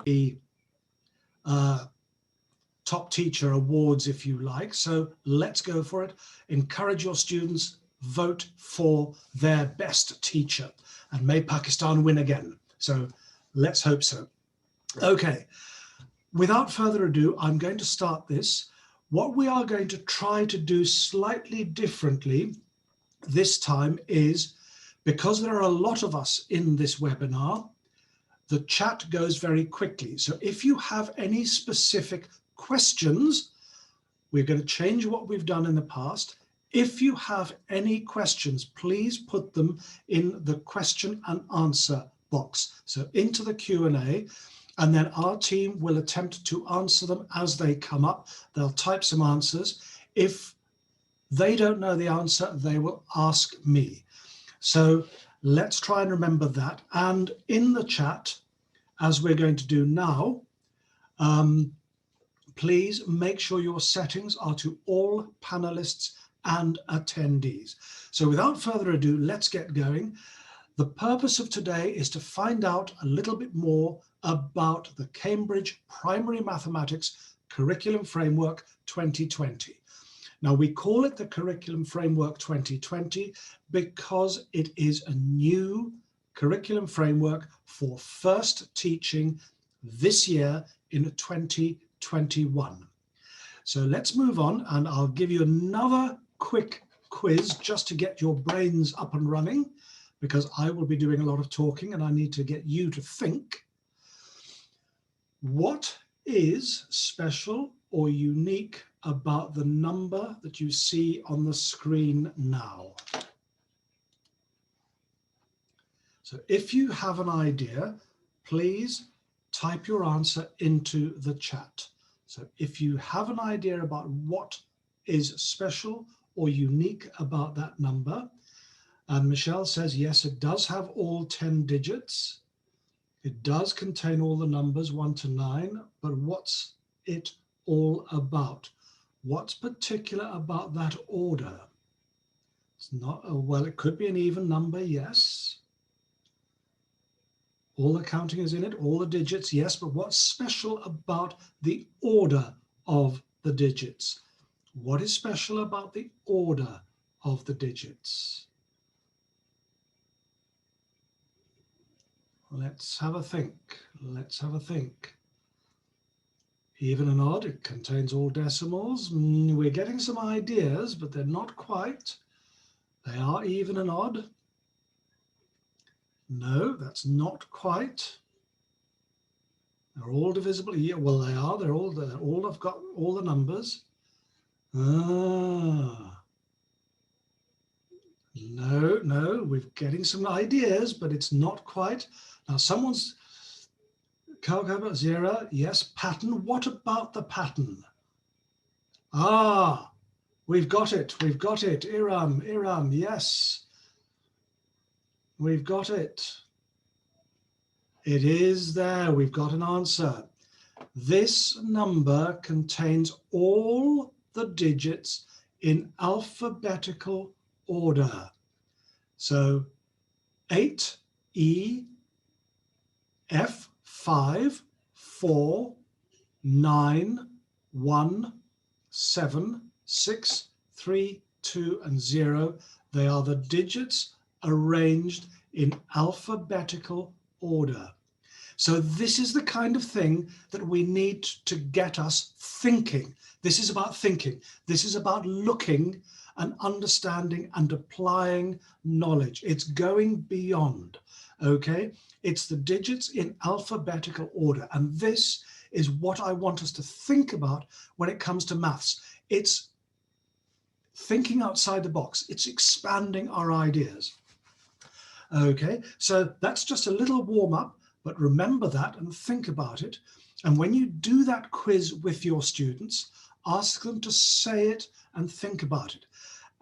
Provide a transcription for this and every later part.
the top teacher awards, if you like. So let's go for it. Encourage your students, vote for their best teacher, and may Pakistan win again. So let's hope so. Okay, without further ado, I'm going to start this. What we are going to try to do slightly differently this time is, because there are a lot of us in this webinar, the chat goes very quickly. So if you have any specific questions, we're going to change what we've done in the past. If you have any questions, please put them in the question and answer box. So into the Q&A, and then our team will attempt to answer them as they come up. They'll type some answers. If they don't know the answer, they will ask me. So let's try and remember that. And in the chat, as we're going to do now, please make sure your settings are to all panelists and attendees. So without further ado, let's get going. The purpose of today is to find out a little bit more about the Cambridge Primary Mathematics Curriculum Framework 2020. Now, we call it the Curriculum Framework 2020 because it is a new curriculum framework for first teaching this year in 2021. So let's move on, and I'll give you another quick quiz just to get your brains up and running, because I will be doing a lot of talking and I need to get you to think. What is special or unique about the number that you see on the screen now? So if you have an idea, please type your answer into the chat. So if you have an idea about what is special or unique about that number, and Michelle says, yes, it does have all 10 digits. It does contain all the numbers 1 to 9, but what's it all about? What's particular about that order? It's not, well, it could be an even number, yes. All the counting is in it, all the digits, yes, but what's special about the order of the digits? What is special about the order of the digits? Let's have a think. Let's have a think. Even and odd, it contains all decimals. We're getting some ideas, but they're not quite. They are even and odd. No, that's not quite. They're all divisible. Yeah, well, they are. They're all have got all the numbers. No, we're getting some ideas, but it's not quite. Now, someone's Kalkaba Zera, yes, pattern. What about the pattern? Ah, we've got it. Iram, yes. We've got it. It is there. We've got an answer. This number contains all the digits in alphabetical order. So 8, E, F, 5, 4, 9, 1, 7, 6, 3, 2, and 0. They are the digits arranged in alphabetical order. So this is the kind of thing that we need to get us thinking. This is about thinking. This is about looking and understanding and applying knowledge. It's going beyond, okay? It's the digits in alphabetical order. And this is what I want us to think about when it comes to maths. It's thinking outside the box. It's expanding our ideas. Okay, so that's just a little warm up, but remember that and think about it. And when you do that quiz with your students, ask them to say it and think about it.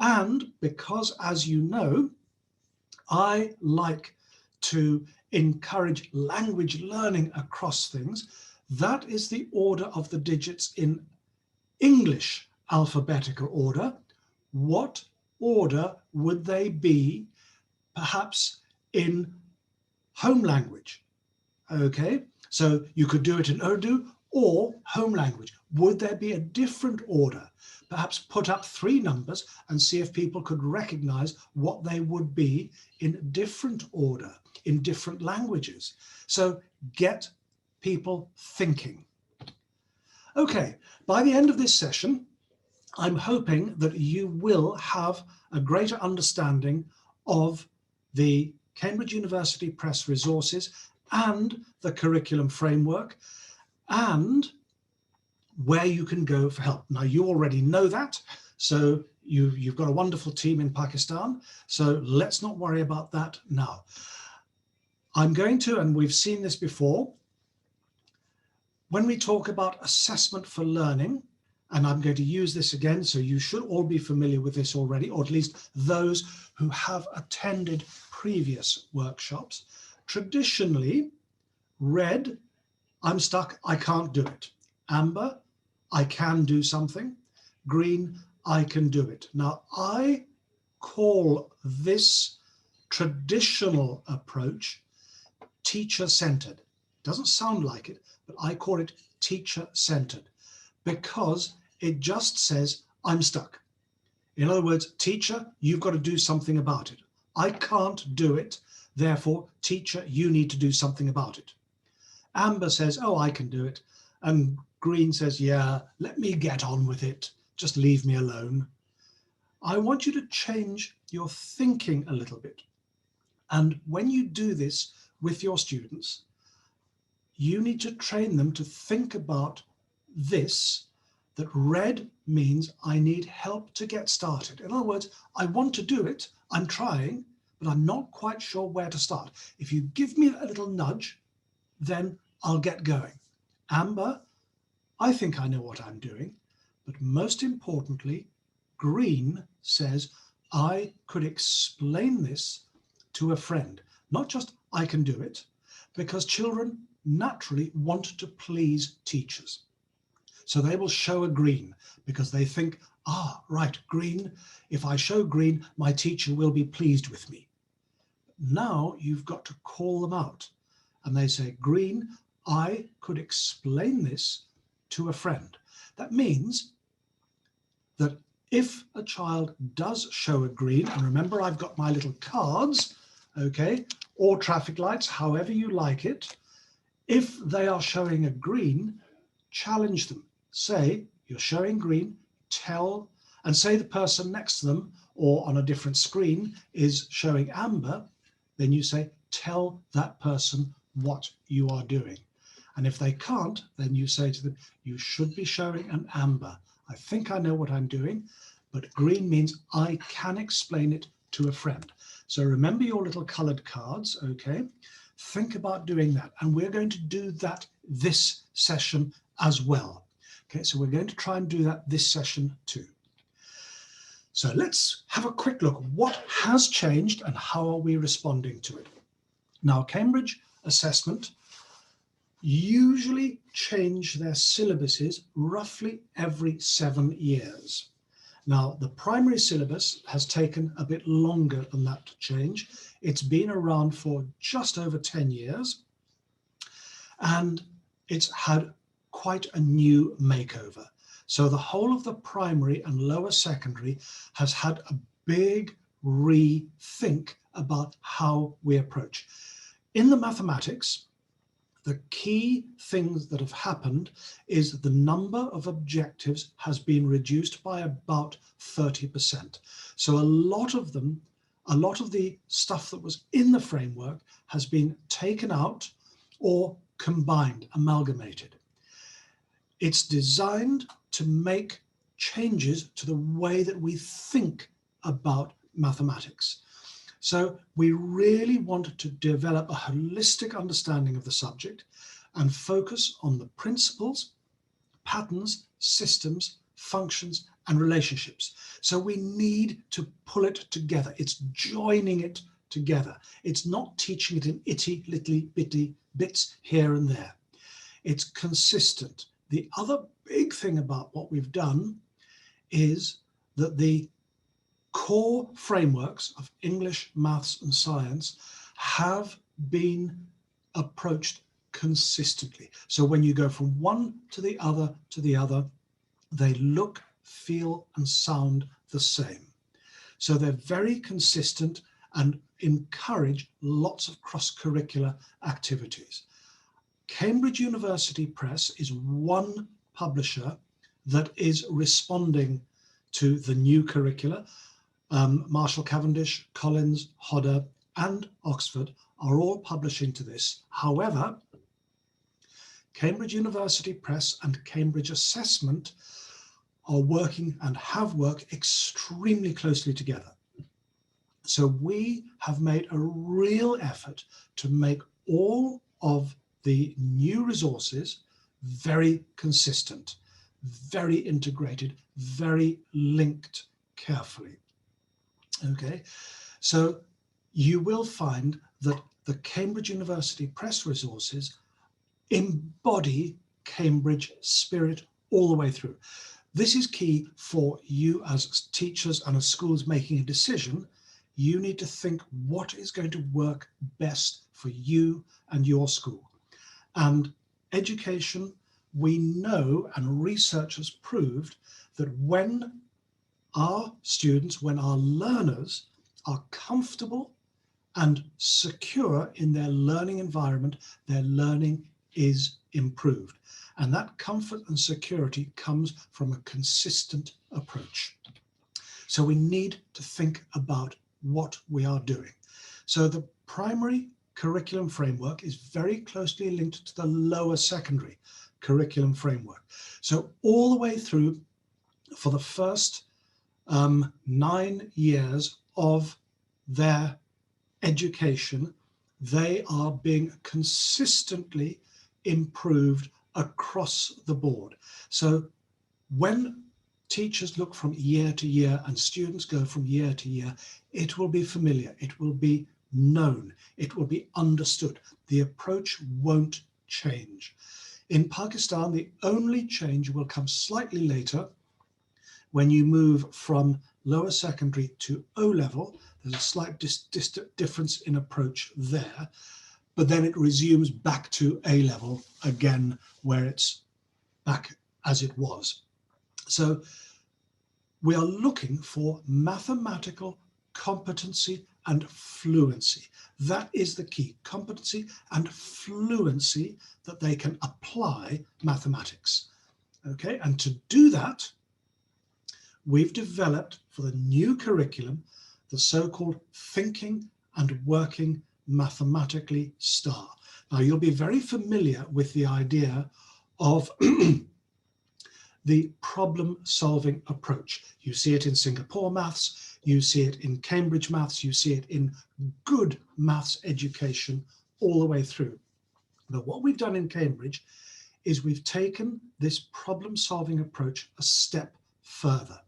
And because, as you know, I like to encourage language learning across things, that is the order of the digits in English alphabetical order. What order would they be perhaps in home language? Okay, So you could do it in Urdu or home language. Would there be a different order? Perhaps put up 3 numbers and see if people could recognize what they would be in different order, in different languages. So get people thinking. Okay, by the end of this session, I'm hoping that you will have a greater understanding of the Cambridge University Press resources and the curriculum framework and where you can go for help. Now, you already know that, so you've got a wonderful team in Pakistan, so let's not worry about that now. I'm going to, and we've seen this before, when we talk about assessment for learning, and I'm going to use this again, so you should all be familiar with this already, or at least those who have attended previous workshops. Traditionally, red, I'm stuck, I can't do it. Amber, I can do something. Green, I can do it. Now, I call this traditional approach teacher-centered. Doesn't sound like it, but I call it teacher-centered because it just says, I'm stuck. In other words, teacher, you've got to do something about it. I can't do it. Therefore, teacher, you need to do something about it. Amber says, oh, I can do it. And Green says, yeah, let me get on with it. Just leave me alone. I want you to change your thinking a little bit. And when you do this with your students, you need to train them to think about this, that red means I need help to get started. In other words, I want to do it, I'm trying, but I'm not quite sure where to start. If you give me a little nudge, then I'll get going. Amber, I think I know what I'm doing, but most importantly, Green says, I could explain this to a friend. Not just I can do it, because children naturally want to please teachers. So they will show a green because they think, ah, right, green, if I show green, my teacher will be pleased with me. Now you've got to call them out. And they say, Green, I could explain this to a friend. That means that if a child does show a green, and remember I've got my little cards, okay, or traffic lights, however you like it, if they are showing a green, challenge them. Say, you're showing green, tell, and say the person next to them or on a different screen is showing amber, then you say, tell that person what you are doing. And if they can't, then you say to them, you should be showing an amber. I think I know what I'm doing, but green means I can explain it to a friend. So remember your little colored cards, okay? Think about doing that. And we're going to do that this session as well. Okay, so we're going to try and do that this session too. So let's have a quick look. What has changed and how are we responding to it? Now, Cambridge Assessment usually change their syllabuses roughly every 7 years. Now, the primary syllabus has taken a bit longer than that to change. It's been around for just over 10 years, and it's had quite a new makeover. So the whole of the primary and lower secondary has had a big rethink about how we approach. In the mathematics, the key things that have happened is the number of objectives has been reduced by about 30%. So a lot of the stuff that was in the framework has been taken out or combined, amalgamated. It's designed to make changes to the way that we think about mathematics. So we really want to develop a holistic understanding of the subject and focus on the principles, patterns, systems, functions, and relationships. So we need to pull it together. It's joining it together. It's not teaching it in itty bitty bits here and there. It's consistent. The other big thing about what we've done is that the core frameworks of English, maths, and science have been approached consistently. So when you go from one to the other, they look, feel, and sound the same. So they're very consistent and encourage lots of cross-curricular activities. Cambridge University Press is one publisher that is responding to the new curricula. Marshall Cavendish, Collins, Hodder, and Oxford are all publishing to this. However, Cambridge University Press and Cambridge Assessment are working and have worked extremely closely together. So we have made a real effort to make all of the new resources very consistent, very integrated, very linked carefully. Okay, so you will find that the Cambridge University Press resources embody Cambridge spirit all the way through. This is key for you as teachers and as schools making a decision. You need to think what is going to work best for you and your school. And education, we know, and research has proved that when our students, when our learners are comfortable and secure in their learning environment, their learning is improved. And that comfort and security comes from a consistent approach. So we need to think about what we are doing. So the primary curriculum framework is very closely linked to the lower secondary curriculum framework. So all the way through for the first 9 years of their education, they are being consistently improved across the board. So when teachers look from year to year and students go from year to year, it will be familiar, it will be known, it will be understood. The approach won't change. In Pakistan, the only change will come slightly later when you move from lower secondary to O-level. There's a slight difference in approach there, but then it resumes back to A-level again, where it's back as it was. So we are looking for mathematical competency and fluency. That is the key, competency and fluency that they can apply mathematics. Okay, and to do that, we've developed for the new curriculum the so-called Thinking and Working Mathematically STAR. Now, you'll be very familiar with the idea of the problem-solving approach. You see it in Singapore maths, you see it in Cambridge maths, you see it in good maths education all the way through. But what we've done in Cambridge is we've taken this problem-solving approach a step further.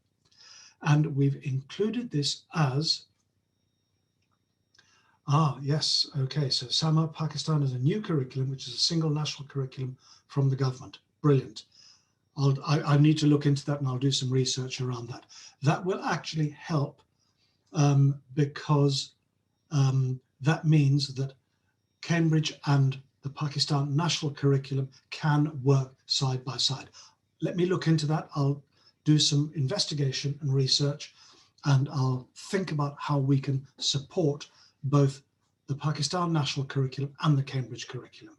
And we've included this as, yes, okay, so SAMA Pakistan is a new curriculum, which is a single national curriculum from the government. Brilliant. I need to look into that and I'll do some research around that. That will actually help because that means that Cambridge and the Pakistan national curriculum can work side by side. Let me look into that. I'll do some investigation and research, and I'll think about how we can support both the Pakistan national curriculum and the Cambridge curriculum.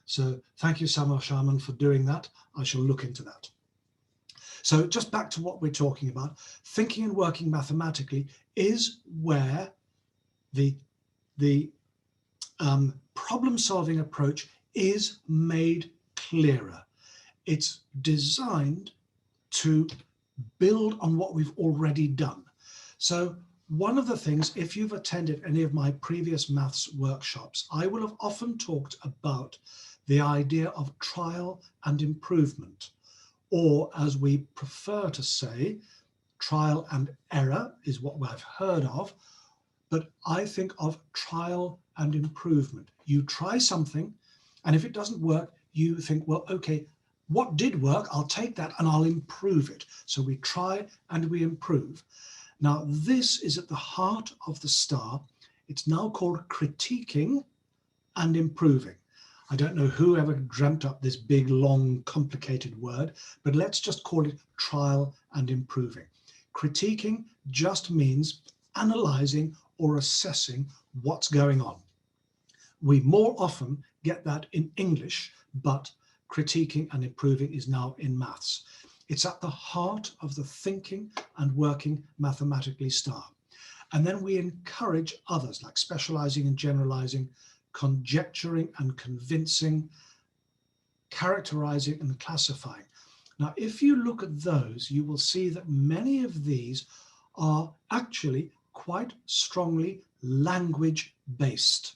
So thank you, Samar Sharman, for doing that. I shall look into that. So just back to what we're talking about, thinking and working mathematically is where the problem-solving approach is made clearer. It's designed to build on what we've already done. So one of the things, if you've attended any of my previous maths workshops, I will have often talked about the idea of trial and improvement, or as we prefer to say, trial and error is what I've heard of, but I think of trial and improvement. You try something, and if it doesn't work, you think, well, okay, what did work? I'll take that and I'll improve it. So we try and we improve. Now, this is at the heart of the STAR. It's now called critiquing and improving. I don't know who ever dreamt up this big, long, complicated word, but let's just call it trial and improving. Critiquing just means analyzing or assessing what's going on. We more often get that in English, but critiquing and improving is now in maths. It's at the heart of the thinking and working mathematically style. And then we encourage others, like specializing and generalizing, conjecturing and convincing, characterizing and classifying. Now, if you look at those, you will see that many of these are actually quite strongly language-based.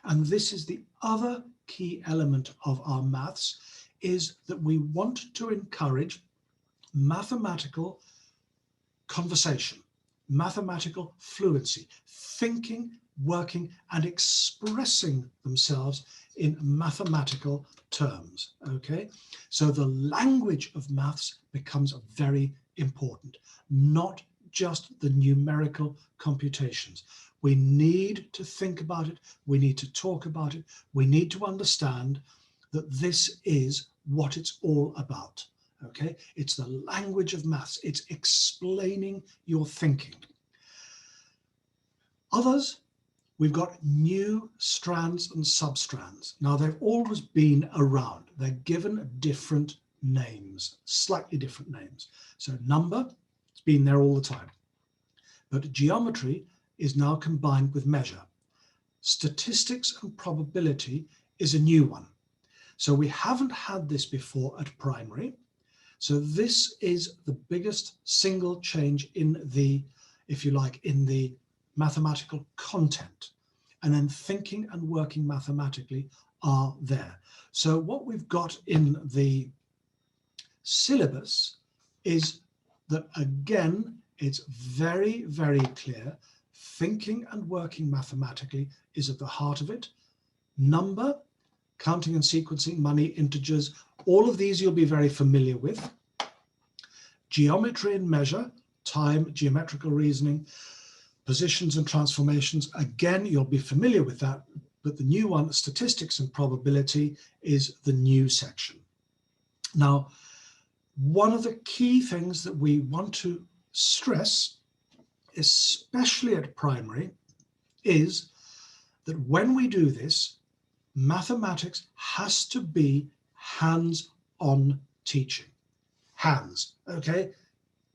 And this is the other key element of our maths, is that we want to encourage mathematical conversation, mathematical fluency, thinking, working, and expressing themselves in mathematical terms, okay? So the language of maths becomes very important, not just the numerical computations. We need to think about it, we need to talk about it, we need to understand that this is what it's all about, okay? It's the language of maths, it's explaining your thinking. Others, we've got new strands and substrands. Now, they've always been around. They're given different names, slightly different names. So number, it's been there all the time. But geometry is now combined with measure. Statistics and probability is a new one. So we haven't had this before at primary. So this is the biggest single change in the, if you like, in the mathematical content. And then thinking and working mathematically are there. So what we've got in the syllabus is that, again, it's very, very clear. Thinking and working mathematically is at the heart of it. Number, counting and sequencing, money, integers, all of these you'll be very familiar with. Geometry and measure, time, geometrical reasoning, positions and transformations, again, you'll be familiar with that, but the new one, statistics and probability, is the new section. Now, one of the key things that we want to stress, especially at primary, is that when we do this, mathematics has to be hands-on teaching. Hands, okay?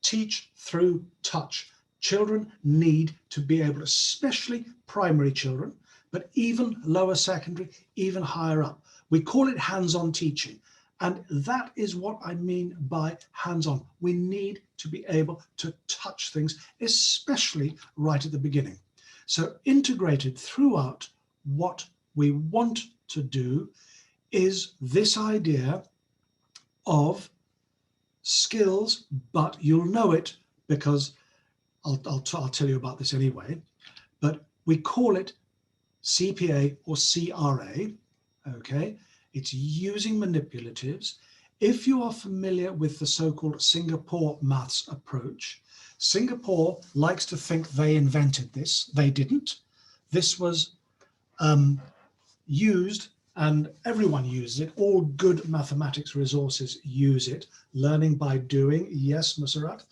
Teach through touch. Children need to be able, especially primary children, but even lower secondary, even higher up. We call it hands-on teaching. And that is what I mean by hands-on. We need to be able to touch things, especially right at the beginning. So integrated throughout, what we want to do is this idea of skills, but you'll know it because I'll tell you about this anyway, but we call it CPA or CRA, okay? It's using manipulatives. If you are familiar with the so-called Singapore maths approach, Singapore likes to think they invented this. They didn't. This was used, and everyone uses it. All good mathematics resources use it. Learning by doing, yes, Musarat.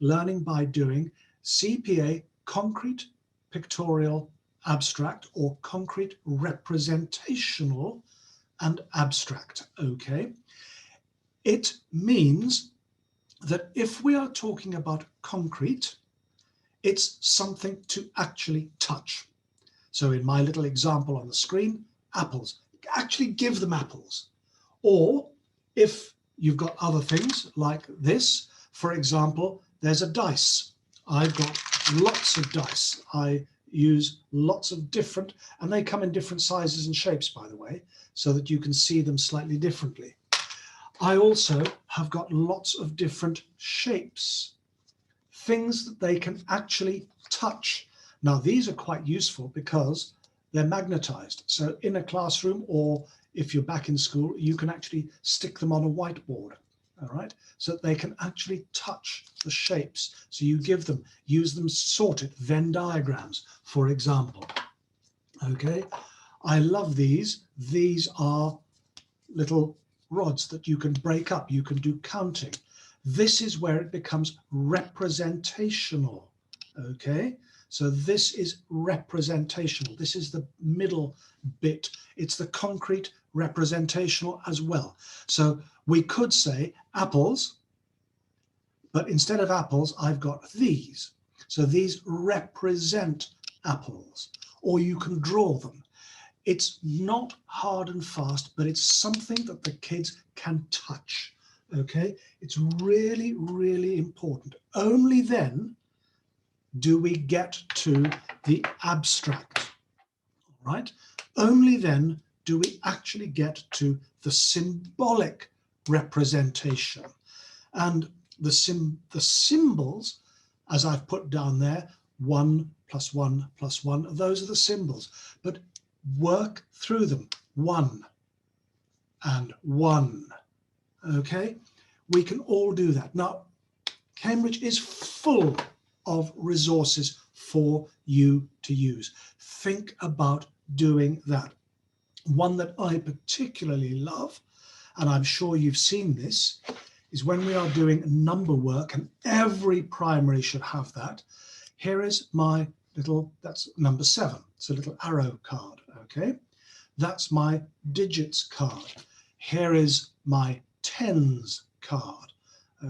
Learning by doing. CPA, concrete, pictorial, abstract, or concrete, representational, and abstract, okay? It means that if we are talking about concrete, it's something to actually touch. So in my little example on the screen, apples, actually give them apples. Or if you've got other things like this, for example, there's a dice. I've got lots of dice. I use lots of different, and they come in different sizes and shapes, by the way, so that you can see them slightly differently. I also have got lots of different shapes, things that they can actually touch. Now, these are quite useful because they're magnetized. So in a classroom, or if you're back in school, you can actually stick them on a whiteboard, all right? So that they can actually touch the shapes. So you give them, use them, sort it, Venn diagrams, for example, okay? I love these. These are little rods that you can break up. You can do counting. This is where it becomes representational. Okay, so this is representational. This is the middle bit. It's the concrete representational as well. So we could say apples, but instead of apples, I've got these. So these represent apples, or you can draw them. It's not hard and fast, but it's something that the kids can touch. Okay, it's really, really important. Only then do we get to the abstract, right? Only then do we actually get to the symbolic representation. And the symbols, as I've put down there, 1 + 1 + 1, those are the symbols. But work through them, 1 and 1. Okay, we can all do that. Now, Cambridge is full of resources for you to use. Think about doing that. One that I particularly love, and I'm sure you've seen this, is when we are doing number work, and every primary should have that. Here is my little, that's number 7. It's a little arrow card, okay? That's my digits card. Here is my tens card,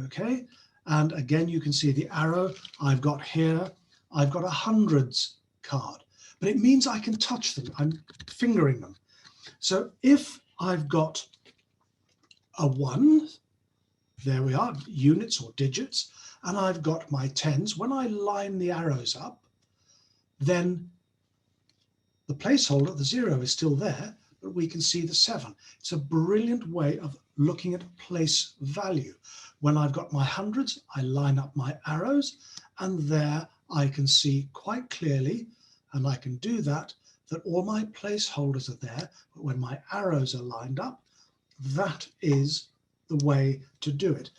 okay? And again, you can see the arrow I've got here. I've got a hundreds card, but it means I can touch them. I'm fingering them. So if I've got a 1, there we are, units or digits, and I've got my tens. When I line the arrows up, then the placeholder, the 0, is still there, but we can see the 7. It's a brilliant way of looking at place value. When I've got my hundreds, I line up my arrows, and there I can see quite clearly, and I can do that all my placeholders are there, but when my arrows are lined up, that is the way to do it.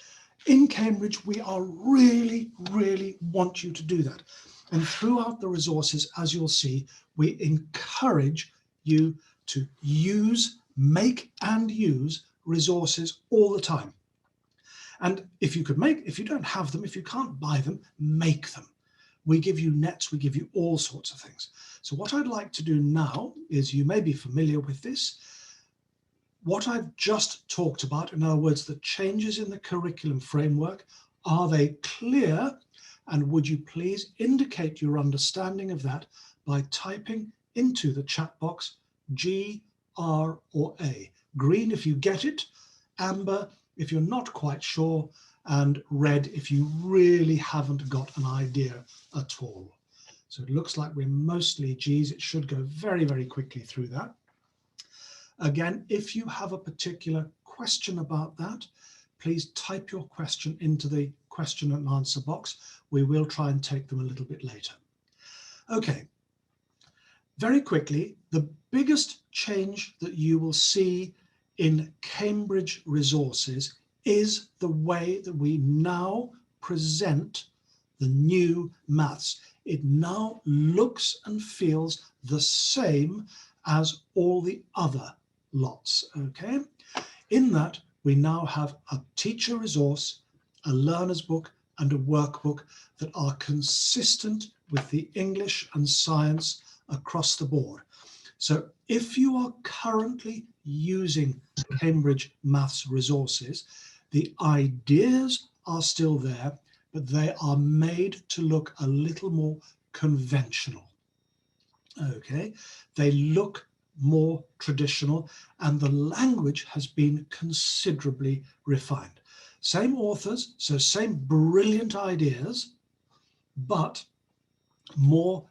In Cambridge, we are really, really want you to do that. And throughout the resources, as you'll see, we encourage you to use, make and use resources all the time. And if you don't have them, if you can't buy them, make them. We give you nets, we give you all sorts of things. So what I'd like to do now is, you may be familiar with this, what I've just talked about, in other words, the changes in the curriculum framework, are they clear? And would you please indicate your understanding of that by typing into the chat box G, R or A. Green if you get it, amber if you're not quite sure, and red if you really haven't got an idea at all. So it looks like we're mostly G's. It should go very, very quickly through that. Again, if you have a particular question about that, please type your question into the question and answer box. We will try and take them a little bit later. Okay, very quickly, the biggest change that you will see in Cambridge resources is the way that we now present the new maths. It now looks and feels the same as all the other lots, okay? In that, we now have a teacher resource, a learner's book, and a workbook that are consistent with the English and science across the board. So if you are currently using Cambridge Maths resources, the ideas are still there, but they are made to look a little more conventional. Okay, they look more traditional, and the language has been considerably refined. Same authors, so same brilliant ideas, but more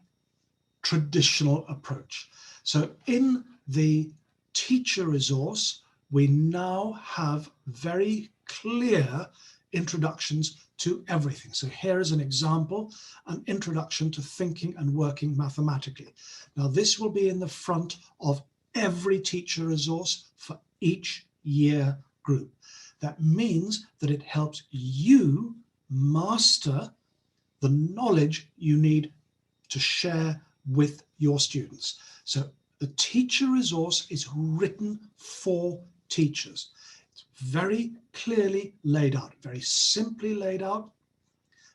traditional approach. So in the teacher resource, we now have very clear introductions to everything. So here is an example, an introduction to thinking and working mathematically. Now this will be in the front of every teacher resource for each year group. That means that it helps you master the knowledge you need to share with your students. So The teacher resource is written for teachers. It's very clearly laid out, very simply laid out,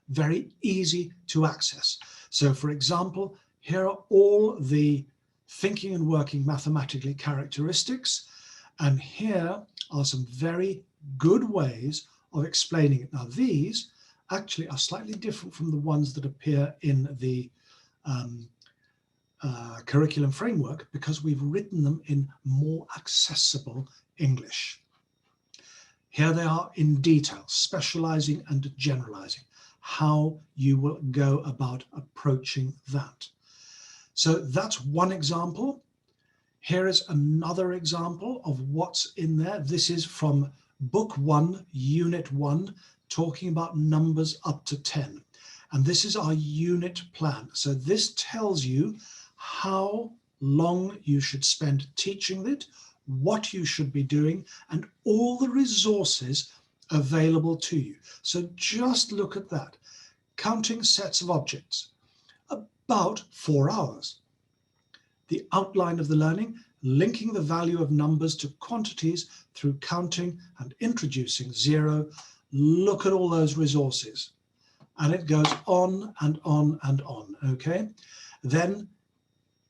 very easy to access. So for example, here are all the thinking and working mathematically characteristics, and here are some very good ways of explaining it. Now these actually are slightly different from the ones that appear in the curriculum framework because we've written them in more accessible English. Here they are in detail, specializing and generalizing, how you will go about approaching that. So that's one example. Here is another example of what's in there. This is from Book 1, Unit 1, talking about numbers up to 10. And this is our unit plan. So this tells you how long you should spend teaching it, what you should be doing, and all the resources available to you. So just look at that. Counting sets of objects, about 4 hours. The outline of the learning, linking the value of numbers to quantities through counting and introducing zero. Look at all those resources. And it goes on and on and on, okay? Then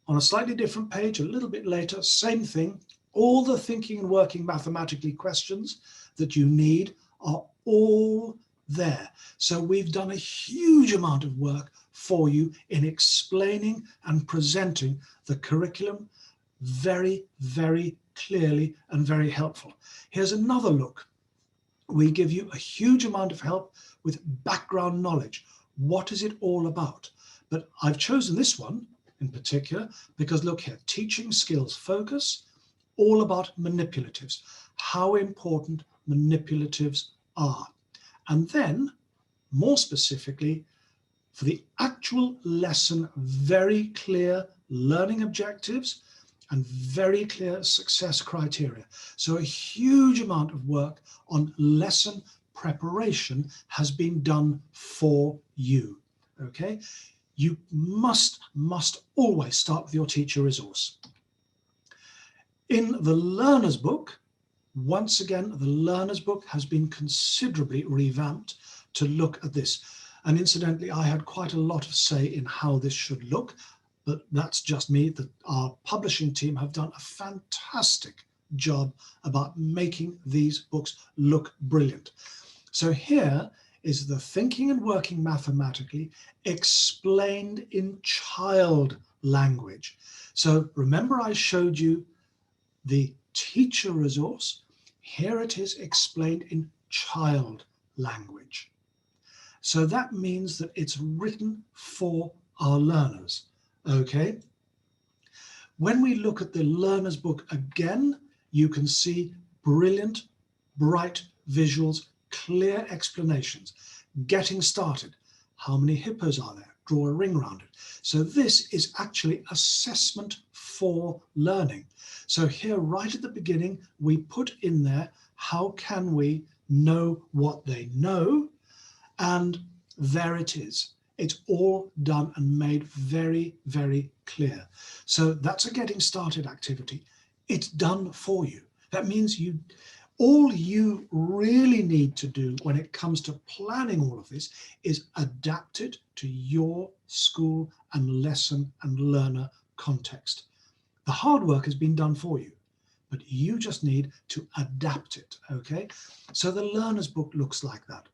on a slightly different page, a little bit later, same thing. All the thinking and working mathematically questions that you need are all there. So we've done a huge amount of work for you in explaining and presenting the curriculum very, very clearly and very helpful. Here's another look. We give you a huge amount of help with background knowledge. What is it all about? But I've chosen this one in particular because look here, teaching skills focus, all about manipulatives, how important manipulatives are. And then more specifically, for the actual lesson, very clear learning objectives and very clear success criteria. So a huge amount of work on lesson preparation has been done for you, okay? You must always start with your teacher resource. In the Learner's Book, once again, the Learner's Book has been considerably revamped to look at this. And incidentally, I had quite a lot of say in how this should look, but that's just me. Our publishing team have done a fantastic job about making these books look brilliant. So here is the thinking and working mathematically explained in child language. So remember I showed you the teacher resource. Here it is explained in child language. So that means that it's written for our learners, okay? When we look at the Learner's Book again, you can see brilliant, bright visuals, clear explanations. Getting started. How many hippos are there? Draw a ring around it. So this is actually assessment for learning. So here right at the beginning, we put in there, how can we know what they know? And there it is. It's all done and made very, very clear. So that's a getting started activity. It's done for you. That means all you really need to do when it comes to planning all of this is adapt it to your school and lesson and learner context. The hard work has been done for you, but you just need to adapt it, okay? So the Learner's Book looks like that.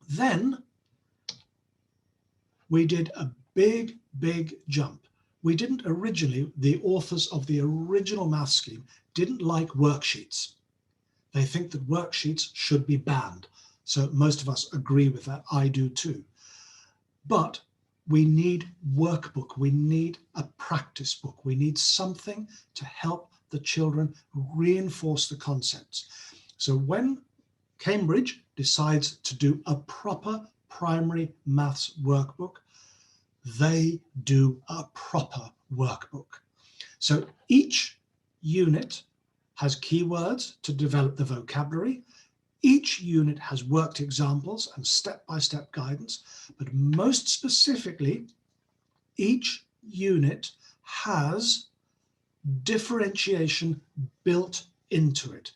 Then we did a big, big jump. We didn't originally, the authors of the original math scheme didn't like worksheets. They think that worksheets should be banned. So most of us agree with that. I do too. But we need workbook. We need a practice book. We need something to help the children reinforce the concepts. So when Cambridge decides to do a proper primary maths workbook, they do a proper workbook. So each unit has keywords to develop the vocabulary. Each unit has worked examples and step-by-step guidance, but most specifically, each unit has differentiation built into it,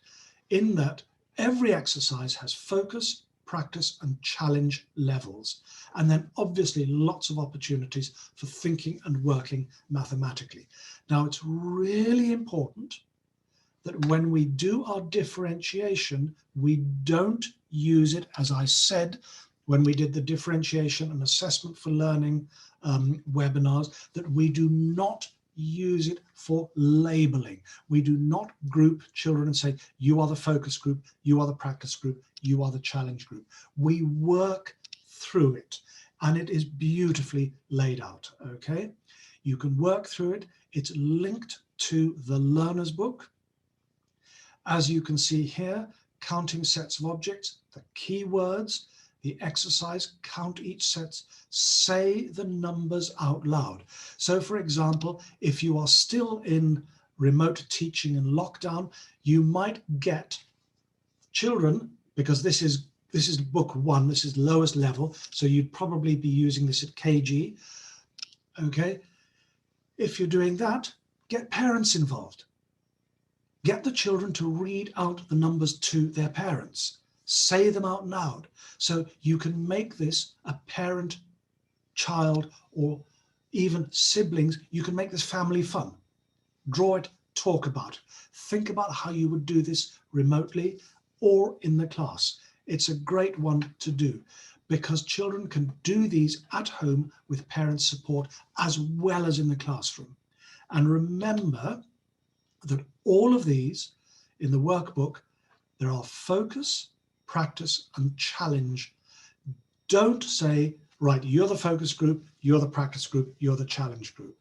in that every exercise has focus, practice and challenge levels, and then obviously lots of opportunities for thinking and working mathematically. Now, it's really important that when we do our differentiation, we don't use it, as I said, when we did the differentiation and assessment for learning webinars, that we do not use it for labeling. We do not group children and say, you are the focus group, you are the practice group, you are the challenge group. We work through it, and it is beautifully laid out, okay? You can work through it. It's linked to the learner's book. As you can see here, counting sets of objects, the keywords, the exercise, count each set, say the numbers out loud. So for example, if you are still in remote teaching and lockdown, you might get children, because this is book 1, this is lowest level, so you'd probably be using this at KG, okay? If you're doing that, get parents involved. Get the children to read out the numbers to their parents. Say them out loud. So you can make this a parent, child, or even siblings. You can make this family fun. Draw it, talk about it. Think about how you would do this remotely or in the class. It's a great one to do, because children can do these at home with parent support as well as in the classroom. And remember that all of these in the workbook, there are focus, practice and challenge. Don't say, right, you're the focus group, you're the practice group, you're the challenge group.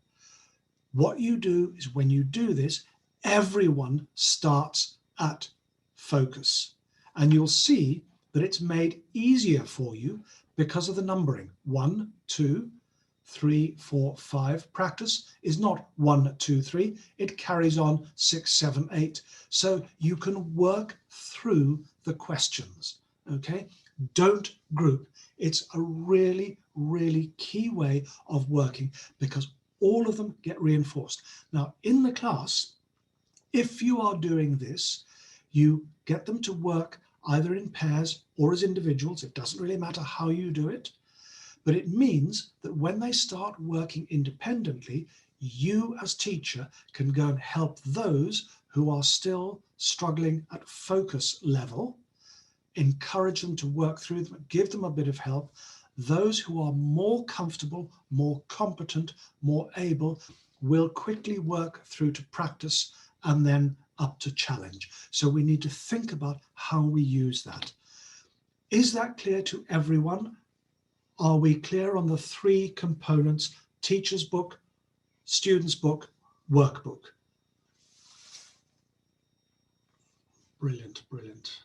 What you do is, when you do this, everyone starts at focus, and you'll see that it's made easier for you because of the numbering. 1, 2, 3, 4, 5. Practice is not 1, 2, 3. It carries on 6, 7, 8. So you can work through the questions, okay? Don't group. It's a really, really key way of working, because all of them get reinforced. Now, in the class, if you are doing this, you get them to work either in pairs or as individuals. It doesn't really matter how you do it. But it means that when they start working independently, you as teacher can go and help those who are still struggling at focus level, encourage them to work through them, give them a bit of help. Those who are more comfortable, more competent, more able will quickly work through to practice and then up to challenge. So we need to think about how we use that. Is that clear to everyone? Are we clear on the 3 components: teacher's book, student's book, workbook? Brilliant, brilliant.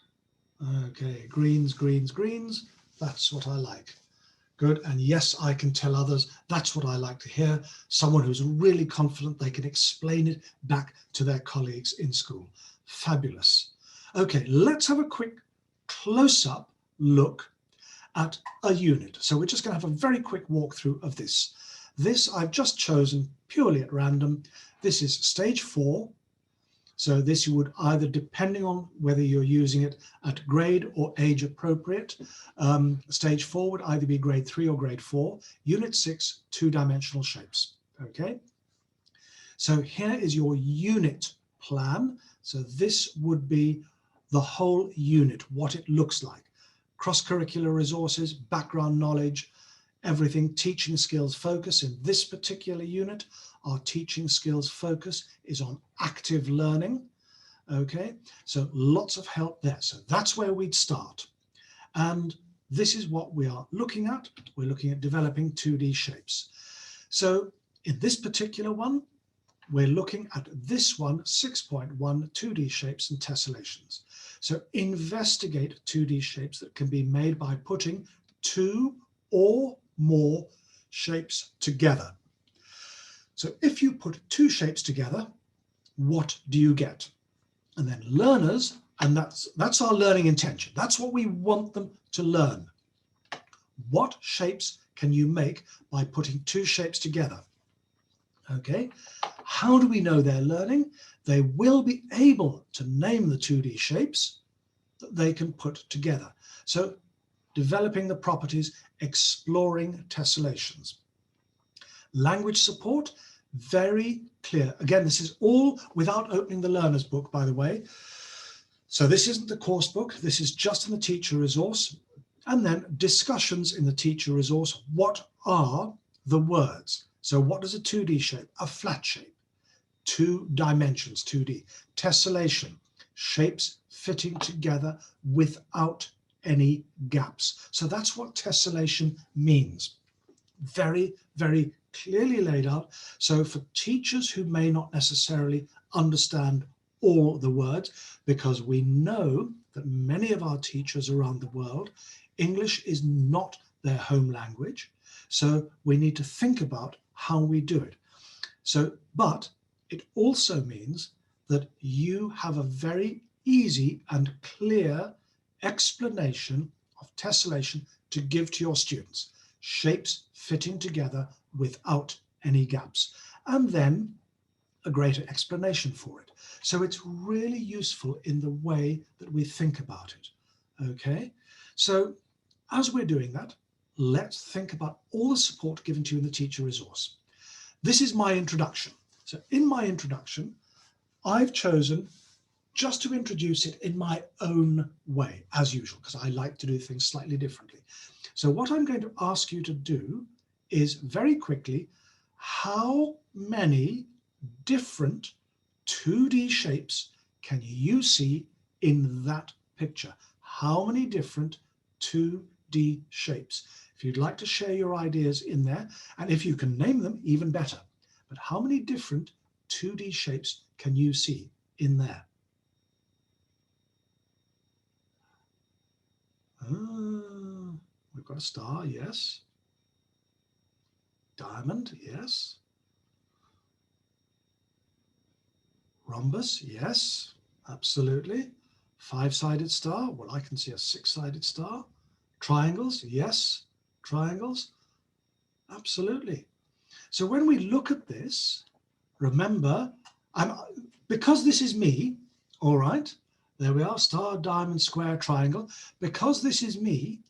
Okay, greens, greens, greens. That's what I like. Good. And yes, I can tell others that's what I like to hear. Someone who's really confident they can explain it back to their colleagues in school. Fabulous. Okay, let's have a quick close-up look at a unit. So we're just going to have a very quick walkthrough of this. This I've just chosen purely at random. This is stage 4. So this you would either, depending on whether you're using it at grade or age appropriate, stage 4 would either be grade 3 or grade 4. Unit 6, 2-dimensional shapes. Okay. So here is your unit plan. So this would be the whole unit, what it looks like. Cross-curricular resources, background knowledge, everything, teaching skills focus. In this particular unit, our teaching skills focus is on active learning. Okay, so lots of help there. So that's where we'd start. And this is what we are looking at. We're looking at developing 2D shapes. So in this particular one, we're looking at this one, 6.1, 2D shapes and tessellations. So investigate 2D shapes that can be made by putting 2 or more shapes together. So if you put 2 shapes together, what do you get? And then learners, and that's our learning intention. That's what we want them to learn. What shapes can you make by putting 2 shapes together? Okay, how do we know they're learning? They will be able to name the 2D shapes that they can put together. So developing the properties, exploring tessellations. Language support, very clear. Again, this is all without opening the learner's book, by the way. So this isn't the course book, this is just in the teacher resource. And then discussions in the teacher resource. What are the words? So what does a 2D shape? A flat shape. 2 dimensions, 2D. Tessellation, shapes fitting together without any gaps. So that's what tessellation means. Very, very clearly laid out. So for teachers who may not necessarily understand all the words, because we know that many of our teachers around the world, English is not their home language. So we need to think about how we do it. So, but it also means that you have a very easy and clear explanation of tessellation to give to your students. Shapes fitting together without any gaps. And then a greater explanation for it. So it's really useful in the way that we think about it. Okay, so as we're doing that, let's think about all the support given to you in the teacher resource. This is my introduction. So in my introduction, I've chosen just to introduce it in my own way, as usual, because I like to do things slightly differently. So what I'm going to ask you to do is very quickly, how many different 2D shapes can you see in that picture? How many different 2D shapes? If you'd like to share your ideas in there, and if you can name them, even better. But how many different 2D shapes can you see in there? We've got a star, yes. Diamond, yes. Rhombus, yes, absolutely. 5-sided star, well, I can see a 6-sided star. Triangles, yes, triangles, absolutely. So when we look at this, remember, because this is me, all right, there we are, star, diamond, square, triangle. Because this is me,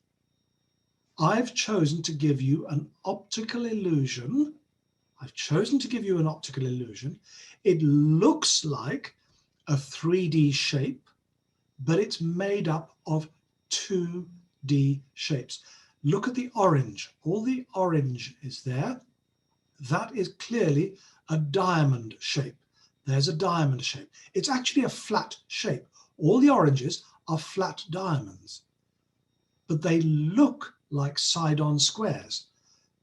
I've chosen to give you an optical illusion. I've chosen to give you an optical illusion. It looks like a 3D shape, but it's made up of 2D shapes. Look at the orange. All the orange is there. That is clearly a diamond shape. There's a diamond shape. It's actually a flat shape. All the oranges are flat diamonds, but they look like side-on squares.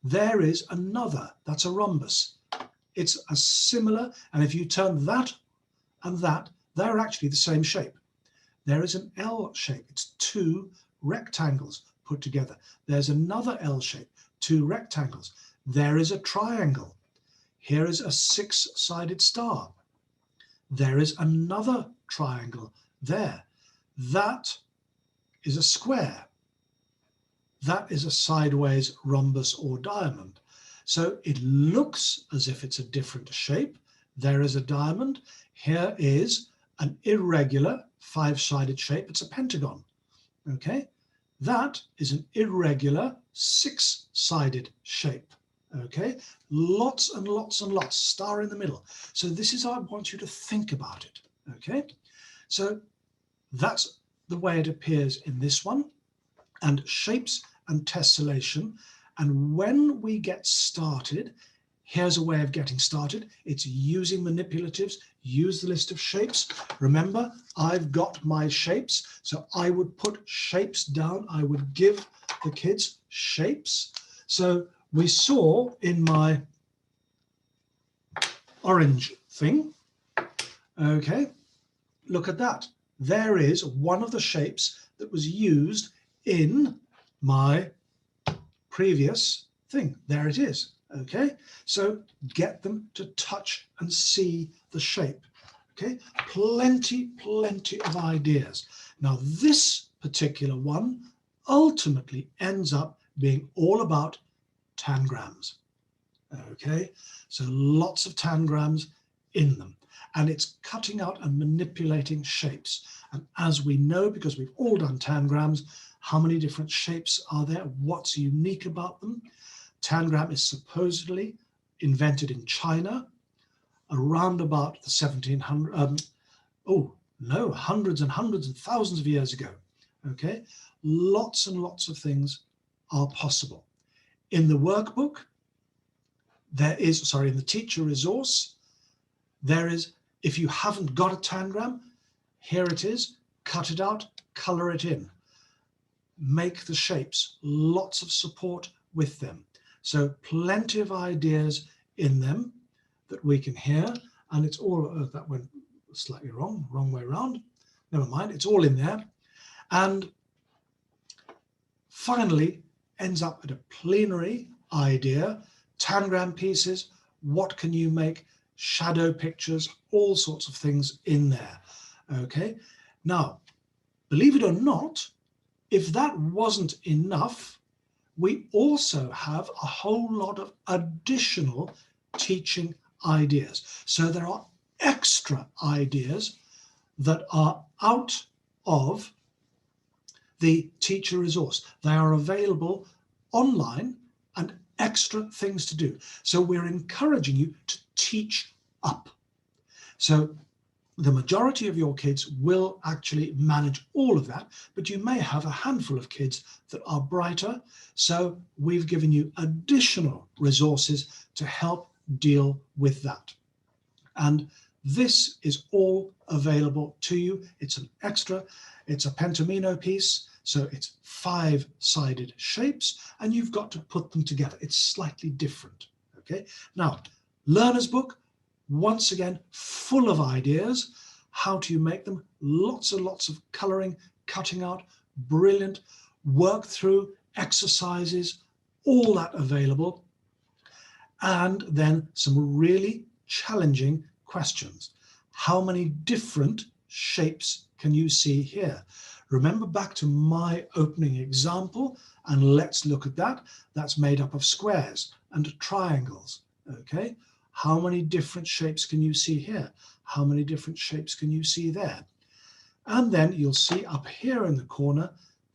There is another, that's a rhombus. It's a similar, and if you turn that and that, they're actually the same shape. There is an L shape. It's 2 rectangles put together. There's another L shape, 2 rectangles. There is a triangle. Here is a 6-sided star. There is another triangle there. That is a square. That is a sideways rhombus or diamond. So it looks as if it's a different shape. There is a diamond. Here is an irregular 5-sided shape. It's a pentagon. Okay, that is an irregular 6-sided shape. Okay, lots and lots and lots, star in the middle. So this is how I want you to think about it. Okay, so that's the way it appears in this one, and shapes and tessellation. And when we get started, here's a way of getting started. It's using manipulatives. Use the list of shapes. Remember, I've got my shapes, so I would put shapes down. I would give the kids shapes. So we saw in my orange thing, okay, look at that. There is one of the shapes that was used in my previous thing. There it is. Okay, so get them to touch and see the shape. Okay, plenty of ideas. Now this particular one ultimately ends up being all about tangrams. Okay, so lots of tangrams in them, and it's cutting out and manipulating shapes. And as we know, because we've all done tangrams, how many different shapes are there? What's unique about them? Tangram is supposedly invented in China around about the 1700s. Oh no, hundreds and hundreds and thousands of years ago. Okay, lots and lots of things are possible. In the workbook, there is, sorry, in the teacher resource, there is, if you haven't got a tangram, here it is, cut it out, color it in, make the shapes, lots of support with them. So plenty of ideas in them that we can hear, and it's all, oh, that went slightly wrong way around. Never mind, it's all in there. And finally ends up at a plenary idea, Tangram pieces, what can you make, shadow pictures, all sorts of things in there. Okay, now, believe it or not, if that wasn't enough, we also have a whole lot of additional teaching ideas. So there are extra ideas that are out of the teacher resource. They are available online and extra things to do. So we're encouraging you to teach up. So the majority of your kids will actually manage all of that, but you may have a handful of kids that are brighter. So we've given you additional resources to help deal with that. And this is all available to you. It's an extra, it's a Pentamino piece. So it's 5-sided shapes, and you've got to put them together. It's slightly different. Okay. Now, learner's book, once again, full of ideas. How do you make them? Lots and lots of coloring, cutting out, brilliant, work through exercises, all that available. And then some really challenging questions. How many different shapes can you see here? Remember back to my opening example, and let's look at that. That's made up of squares and triangles. Okay. How many different shapes can you see here? How many different shapes can you see there? And then you'll see up here in the corner,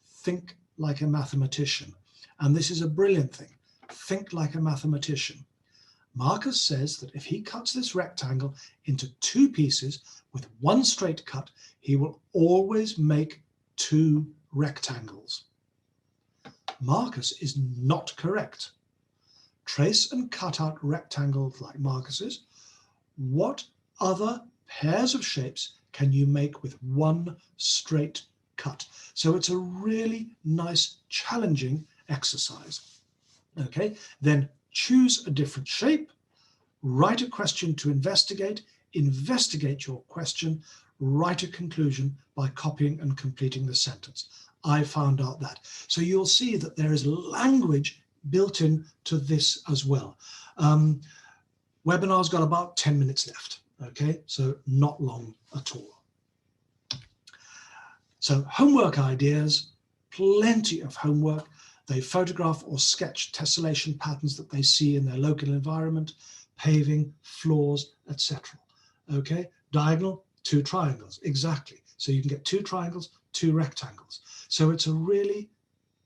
think like a mathematician. And this is a brilliant thing. Think like a mathematician. Marcus says that if he cuts this rectangle into 2 pieces with 1 straight cut, he will always make 2 rectangles. Marcus is not correct. Trace and cut out rectangles like Marcus's. What other pairs of shapes can you make with 1 straight cut? So it's a really nice, challenging exercise. Okay, then choose a different shape, write a question to investigate your question, write a conclusion by copying and completing the sentence. I found out that. So you'll see that there is language built in to this as well. Webinar's got about 10 minutes left. Okay, so not long at all. So homework ideas, plenty of homework. They photograph or sketch tessellation patterns that they see in their local environment, paving, floors, etc. Okay, diagonal, 2 triangles, exactly. So you can get 2 triangles, 2 rectangles. So it's a really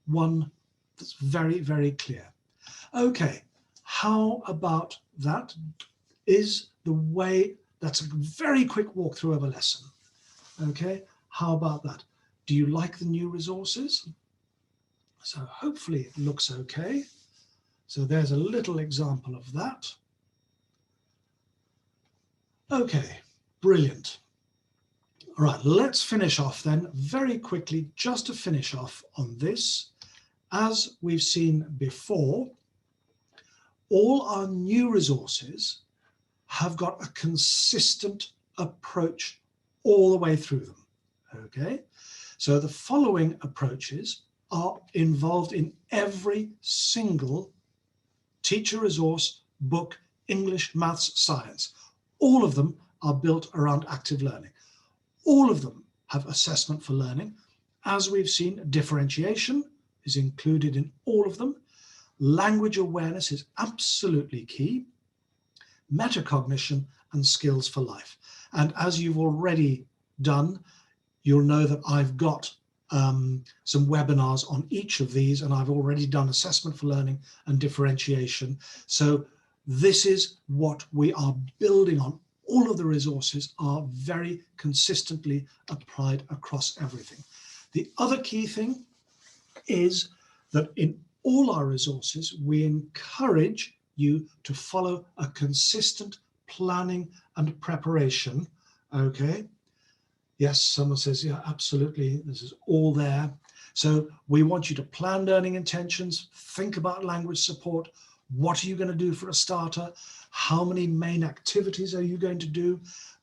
one that's very, very clear. Okay, how about that? Is the way, that's a very quick walkthrough of a lesson. Okay, how about that? Do you like the new resources? So hopefully it looks okay. So there's a little example of that. Okay, brilliant. All right, let's finish off then very quickly, just to finish off on this. As we've seen before, all our new resources have got a consistent approach all the way through them. Okay, so the following approaches are involved in every single teacher resource book, English, maths, science. All of them are built around active learning. All of them have assessment for learning. As we've seen, differentiation is included in all of them. Language awareness is absolutely key. Metacognition and skills for life. And as you've already done, you'll know that I've got some webinars on each of these, and I've already done assessment for learning and differentiation. So this is what we are building on. All of the resources are very consistently applied across everything. The other key thing is that in all our resources, we encourage you to follow a consistent planning and preparation. Okay. Yes, someone says, yeah, absolutely. This is all there. So we want you to plan learning intentions, think about language support. What are you going to do for a starter? How many main activities are you going to do?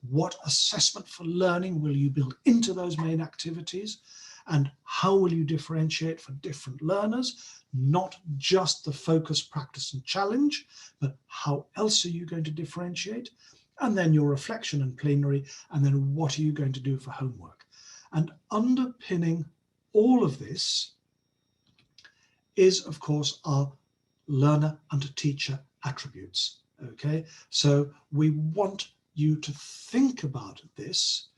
What assessment for learning will you build into those main activities? And how will you differentiate for different learners? Not just the focus, practice, and challenge, but how else are you going to differentiate? And then your reflection and plenary, and then what are you going to do for homework? And underpinning all of this is, of course, our learner and teacher attributes. Okay, so we want you to think about this,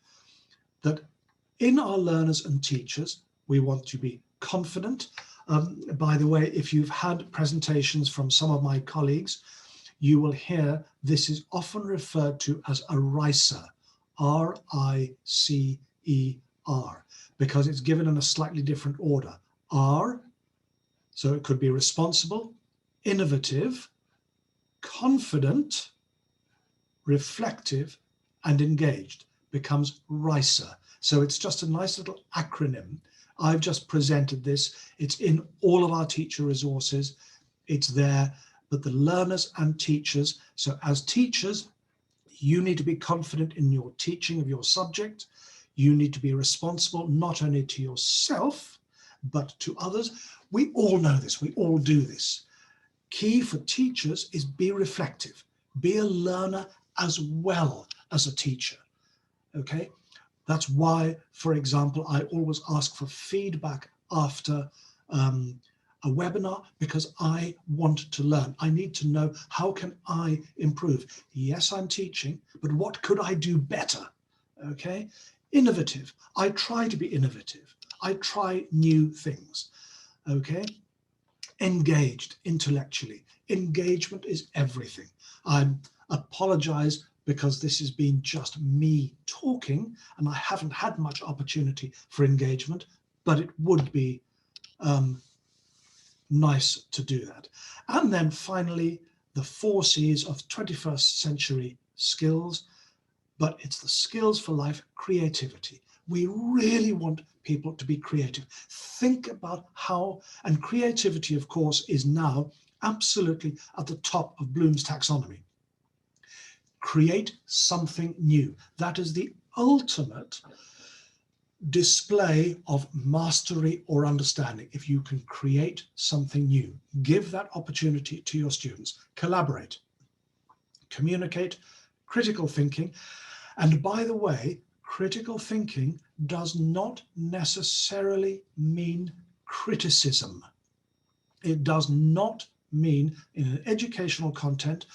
that in our learners and teachers, we want to be confident. By the way, if you've had presentations from some of my colleagues, you will hear this is often referred to as a RICER, R-I-C-E-R, because it's given in a slightly different order. R, so it could be responsible, innovative, confident, reflective, and engaged, becomes RICER. So it's just a nice little acronym. I've just presented this. It's in all of our teacher resources. It's there. But the learners and teachers, so as teachers, you need to be confident in your teaching of your subject. You need to be responsible not only to yourself, but to others. We all know this, we all do this. Key for teachers is be reflective, be a learner as well as a teacher, okay? That's why, for example, I always ask for feedback after a webinar, because I want to learn. I need to know, how can I improve? Yes, I'm teaching, but what could I do better? Okay, innovative. I try to be innovative. I try new things. Okay, engaged intellectually. Engagement is everything. I apologize because this has been just me talking and I haven't had much opportunity for engagement, but it would be nice to do that. And then finally, the 4 C's of 21st century skills, but it's the skills for life, creativity. We really want people to be creative. Think about how, and creativity, of course, is now absolutely at the top of Bloom's taxonomy. Create something new. That is the ultimate display of mastery or understanding. If you can create something new, give that opportunity to your students. Collaborate, communicate, critical thinking. And by the way, critical thinking does not necessarily mean criticism. It does not mean in an educational content,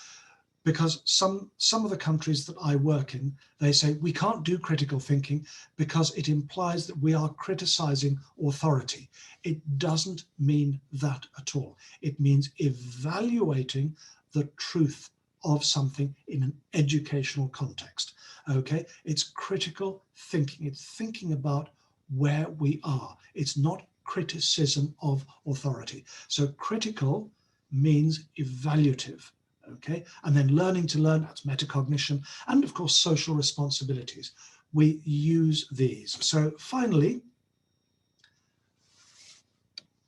because some of the countries that I work in, they say we can't do critical thinking because it implies that we are criticizing authority. It doesn't mean that at all. It means evaluating the truth of something in an educational context. Okay, it's critical thinking. It's thinking about where we are. It's not criticism of authority. So critical means evaluative. Okay, and then learning to learn, that's metacognition, and of course social responsibilities. We use these. So finally,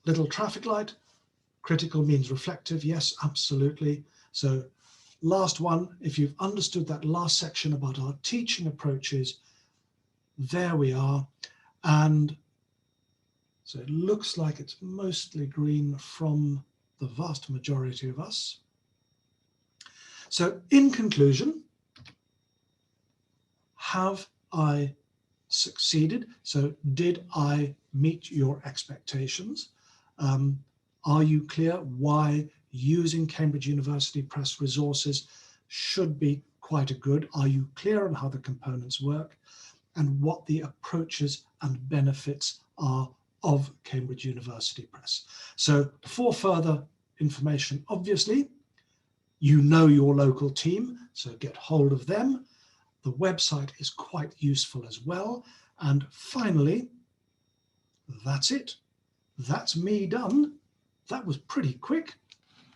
little traffic light, critical means reflective. Yes, absolutely. So last one, if you've understood that last section about our teaching approaches, there we are. And so it looks like it's mostly green from the vast majority of us. So in conclusion, have I succeeded? So did I meet your expectations? Are you clear why using Cambridge University Press resources should be quite a good? Are you clear on how the components work and what the approaches and benefits are of Cambridge University Press? So for further information, obviously, you know your local team, so get hold of them. The website is quite useful as well. And finally, that's it. That's me done. That was pretty quick.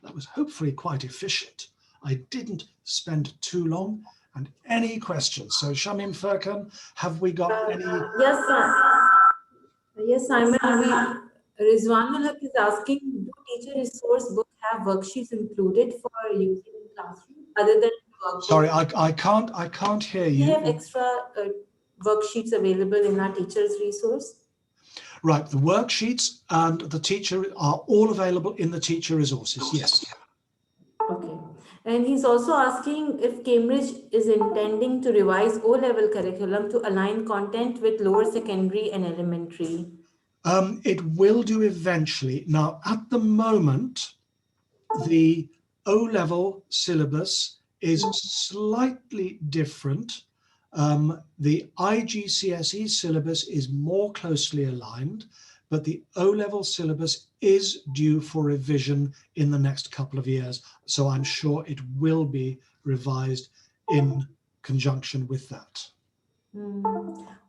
That was hopefully quite efficient. I didn't spend too long. And any questions? So Shamim Furkan, have we got any? Yes, sir. Yes, Simon. Rizwanul Haq is asking, do teacher resource book have worksheets included for using in classroom other than workbook? Sorry, I can't hear you. We have extra worksheets available in our teacher's resource. Right, the worksheets and the teacher are all available in the teacher resources, yes. Okay. And he's also asking if Cambridge is intending to revise O-level curriculum to align content with lower secondary and elementary. It will do eventually. Now, at the moment, the O-level syllabus is slightly different. The IGCSE syllabus is more closely aligned, but the O-level syllabus is due for revision in the next couple of years. So I'm sure it will be revised in conjunction with that.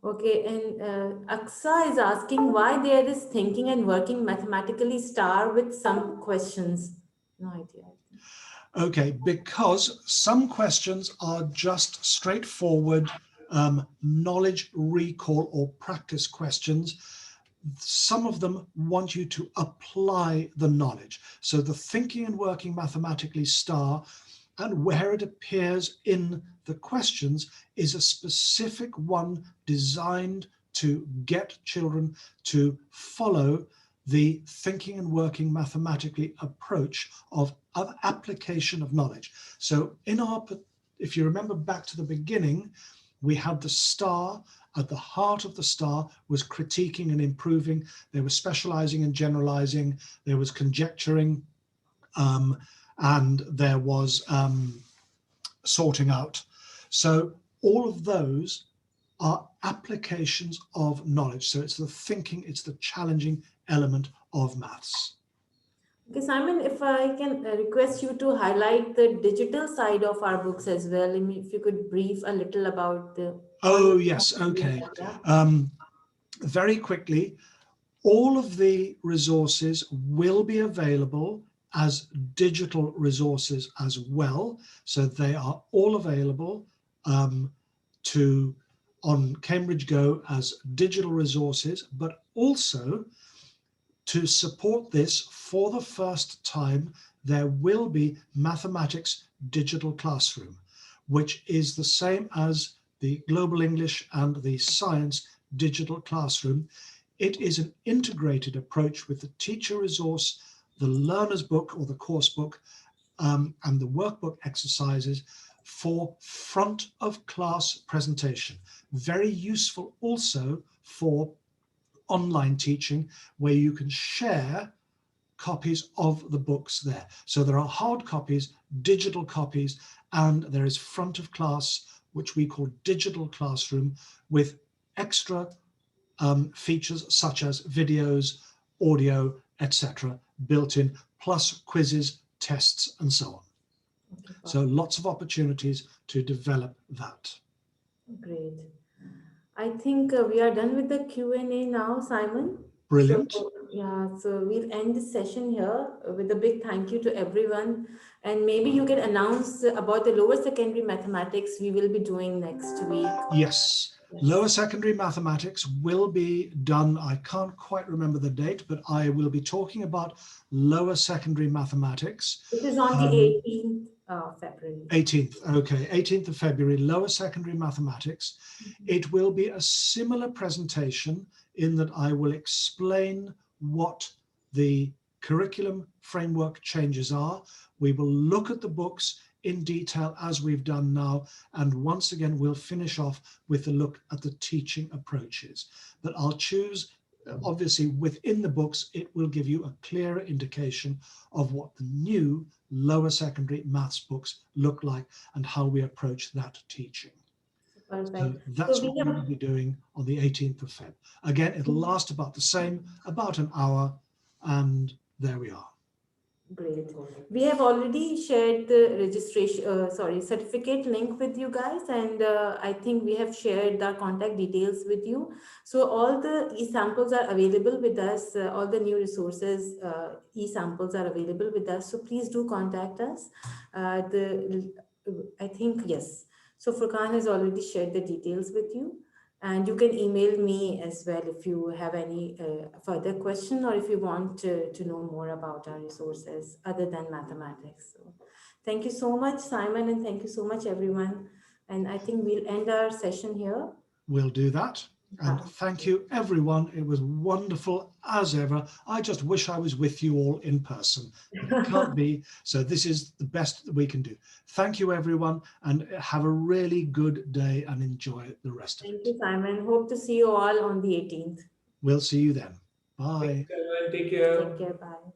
Okay, and Aksa is asking why there is thinking and working mathematically star with some questions. No idea. Okay, because some questions are just straightforward knowledge recall or practice questions. Some of them want you to apply the knowledge. So the thinking and working mathematically star, and where it appears in the questions, is a specific one designed to get children to follow the thinking and working mathematically approach of application of knowledge. So if you remember back to the beginning, we had the star. At the heart of the star was critiquing and improving. There was specializing and generalizing. There was conjecturing, and there was sorting out. So all of those are applications of knowledge. So it's the thinking, it's the challenging element of maths. Okay, Simon, if I can request you to highlight the digital side of our books as well. I mean, if you could brief a little about the... Oh, yes, okay. Very quickly, all of the resources will be available as digital resources as well. So they are all available on Cambridge Go as digital resources, but also to support this for the first time, there will be Mathematics Digital Classroom, which is the same as the Global English and the Science Digital Classroom. It is an integrated approach with the teacher resource, the learner's book or the course book, and the workbook exercises for front of class presentation. Very useful also for online teaching, where you can share copies of the books there. So there are hard copies, digital copies, and there is front of class, which we call digital classroom, with extra features such as videos, audio, etc. built in, plus quizzes, tests, and so on. Okay, so lots of opportunities to develop that. Great. I think we are done with the Q&A now, Simon. Brilliant. So, yeah, so we'll end this session here with a big thank you to everyone. And maybe you can announce about the lower secondary mathematics we will be doing next week. Yes. Lower secondary mathematics will be done. I can't quite remember the date, but I will be talking about lower secondary mathematics. It is on the 18th of February. 18th, okay, 18th of February, lower secondary mathematics. It will be a similar presentation in that I will explain what the curriculum framework changes are. We will look at the books in detail as we've done now. And once again, we'll finish off with a look at the teaching approaches. But I'll choose obviously within the books, it will give you a clearer indication of what the new lower secondary maths books look like and how we approach that teaching. Perfect. So that's So what we we have will be doing on the 18th of Feb. Again, it'll last about the same, about an hour, and there we are. Great. We have already shared the registration, certificate link with you guys, and I think we have shared the contact details with you. So all the e-samples are available with us. All the new resources, e-samples are available with us. So please do contact us. I think yes. So Furkan has already shared the details with you. And you can email me as well if you have any further question or if you want to know more about our resources other than mathematics. So thank you so much, Simon, and thank you so much, everyone. And I think we'll end our session here. We'll do that. And thank you, everyone. It was wonderful as ever. I just wish I was with you all in person. It can't be. So this is the best that we can do. Thank you, everyone, and have a really good day and enjoy the rest of it. Thank you, Simon. Hope to see you all on the 18th. We'll see you then. Bye. Thanks, everyone. Take care. Take care. Bye.